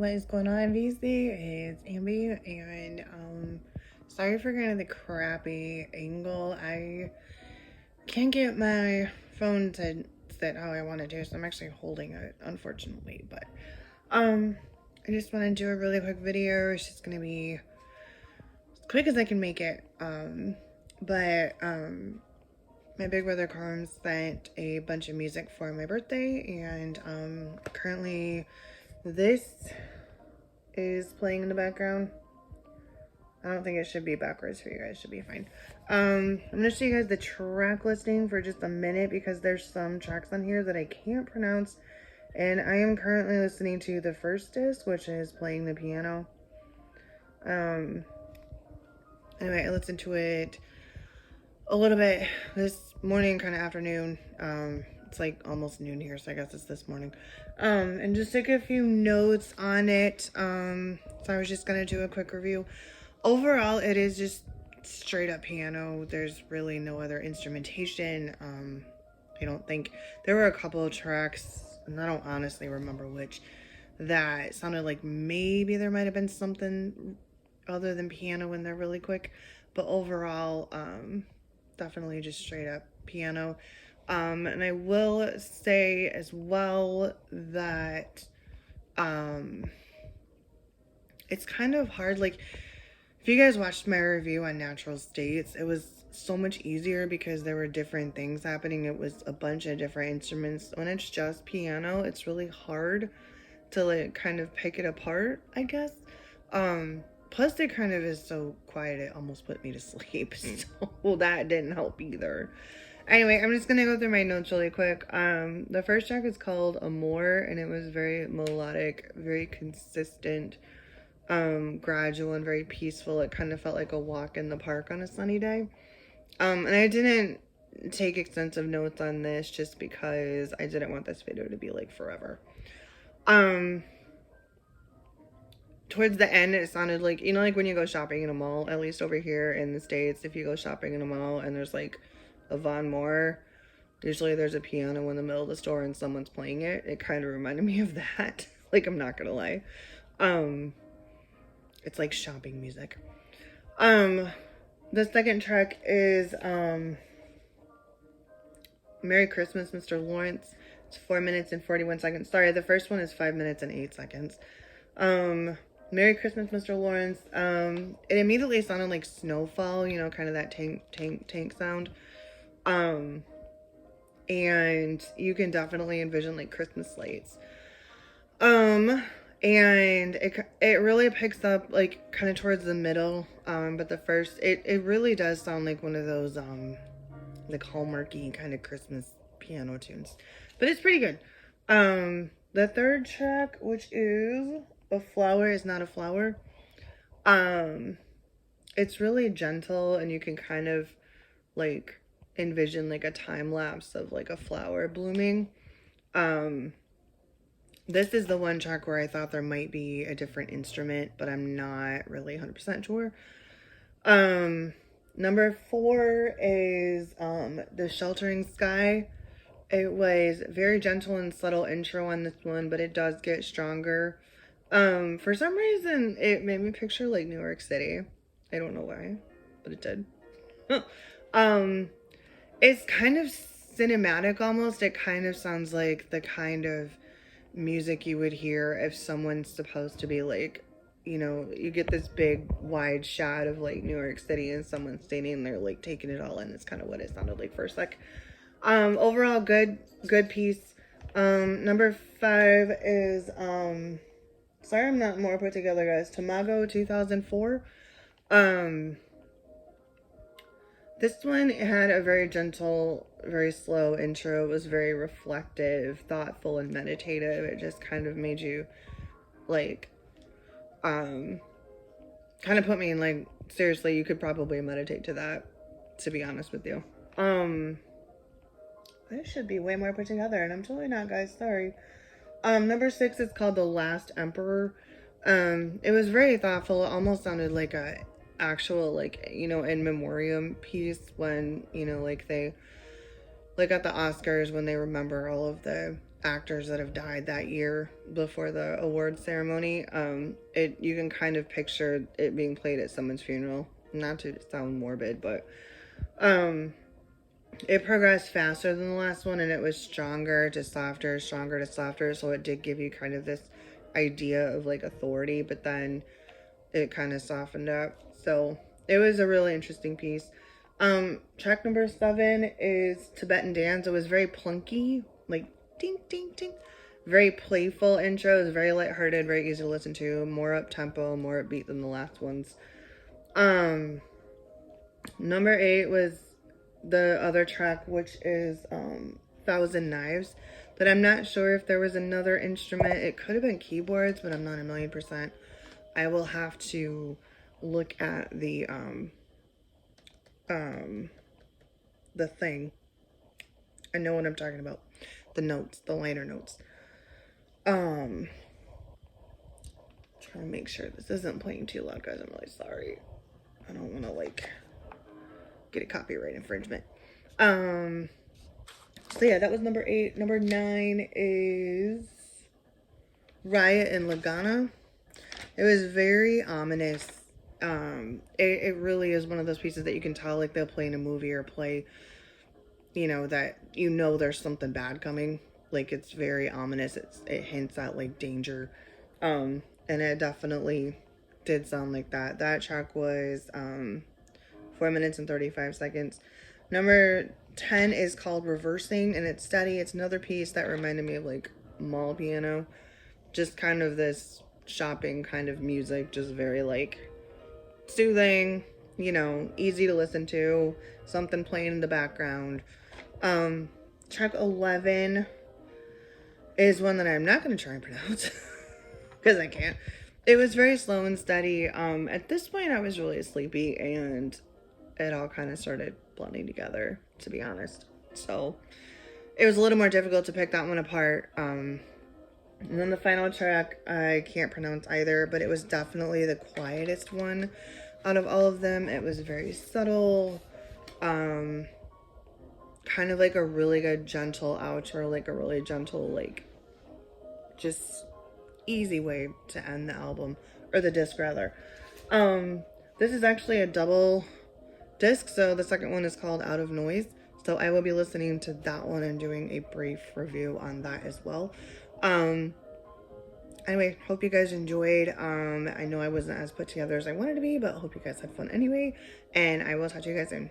What is going on, VC? It's Ambi, and sorry for kind of the crappy angle. I can't get my phone to sit how I want to do, so I'm actually holding it, unfortunately. But I just want to do a really quick video. It's just gonna be as quick as I can make it. My big brother Carm sent a bunch of music for my birthday, and currently this is playing in the background. I don't think it should be backwards for you guys. It should be fine. I'm gonna show you guys the track listing for just a minute because there's some tracks on here that I can't pronounce, and I am currently listening to the first disc, which is playing the piano. Anyway, I listened to it a little bit this morning, kind of afternoon. It's like almost noon here, so I guess it's this morning. And just took a few notes on it. So I was just gonna do a quick review. Overall, it is just straight up piano. There's really no other instrumentation. I don't think there were a couple of tracks, and I don't honestly remember which, that sounded like maybe there might have been something other than piano when they're really quick. But overall, definitely just straight up piano. And I will say as well that it's kind of hard. Like, if you guys watched my review on Natural States, it was so much easier because there were different things happening. It was a bunch of different instruments. When it's just piano, it's really hard to like kind of pick it apart, I guess. Plus it kind of is so quiet it almost put me to sleep, so that didn't help either. Anyway, I'm just gonna go through my notes really quick. The first track is called Amore, and it was very melodic, very consistent, gradual, and very peaceful. It kind of felt like a walk in the park on a sunny day. And I didn't take extensive notes on this just because I didn't want this video to be like forever. Towards the end, it sounded like, you know, like when you go shopping in a mall, at least over here in the States, if you go shopping in a mall and there's like a Von Moore, usually there's a piano in the middle of the store and someone's playing it. It kind of reminded me of that. Like, I'm not gonna lie. It's like shopping music. The second track is Merry Christmas, Mr. Lawrence. It's 4 minutes and 41 seconds. Sorry, the first one is 5 minutes and 8 seconds. Merry Christmas, Mr. Lawrence. It immediately sounded like Snowfall, you know, kind of that tank sound. And you can definitely envision like Christmas lights. And it really picks up like kind of towards the middle. But the first, it really does sound like one of those, like Hallmarky kind of Christmas piano tunes, but it's pretty good. The third track, which is A Flower Is Not a Flower. It's really gentle, and you can kind of like envision like a time lapse of like a flower blooming. This is the one track where I thought there might be a different instrument, but I'm not really 100% sure. Number 4 is The Sheltering Sky. It was very gentle and subtle intro on this one, but it does get stronger. For some reason, it made me picture like New York City. I don't know why, but it did. It's kind of cinematic almost. It kind of sounds like the kind of music you would hear if someone's supposed to be like, you know, you get this big wide shot of like New York City and someone's standing there like taking it all in. It's kind of what it sounded like for a sec. Overall good piece. Number 5 is sorry I'm not more put together, guys. Tamago 2004. This one had a very gentle, very slow intro. It was very reflective, thoughtful, and meditative. It just kind of made you like kind of put me in like, seriously, you could probably meditate to that, to be honest with you. This should be way more put together, and I'm totally not, guys. Sorry. Number 6 is called The Last Emperor. It was very thoughtful. It almost sounded like a actual, like, you know, in memoriam piece when, you know, like they, like at the Oscars when they remember all of the actors that have died that year before the award ceremony. You can kind of picture it being played at someone's funeral. Not to sound morbid, but it progressed faster than the last one, and it was stronger to softer, stronger to softer. So it did give you kind of this idea of like authority, but then it kind of softened up. So it was a really interesting piece. Track number 7 is Tibetan Dance. It was very plunky, like ding, ding, ding. Very playful intro. It was very lighthearted, very easy to listen to. More up tempo, more upbeat than the last ones. Number 8 was the other track, which is Thousand Knives. But I'm not sure if there was another instrument. It could have been keyboards, but I'm not 1,000,000%. I will have to look at the thing. I know what I'm talking about. The notes, the liner notes. Trying to make sure this isn't playing too loud, guys. I'm really sorry. I don't want to like get a copyright infringement. So yeah, that was number 8. Number 9 is Riot and Lagana. It was very ominous. It really is one of those pieces that you can tell like they'll play in a movie or play, you know, that you know there's something bad coming. Like it's very ominous. It hints at like danger. And it definitely did sound like that. That track was 4 minutes and 35 seconds. Number 10 is called Reversing, and it's steady. It's another piece that reminded me of like mall piano. Just kind of this shopping kind of music, just very like soothing, you know, easy to listen to, something playing in the background. Track 11 is one that I'm not going to try and pronounce because I can't. It was very slow and steady. At this point I was really sleepy and it all kind of started blending together, to be honest. So it was a little more difficult to pick that one apart. And then the final track, I can't pronounce either, but it was definitely the quietest one out of all of them. It was very subtle, kind of like a really good gentle outro, like a really gentle, like just easy way to end the album, or the disc rather. This is actually a double disc, so the second one is called Out of Noise. So I will be listening to that one and doing a brief review on that as well. Anyway, hope you guys enjoyed. I know I wasn't as put together as I wanted to be, but I hope you guys had fun anyway. And I will talk to you guys soon.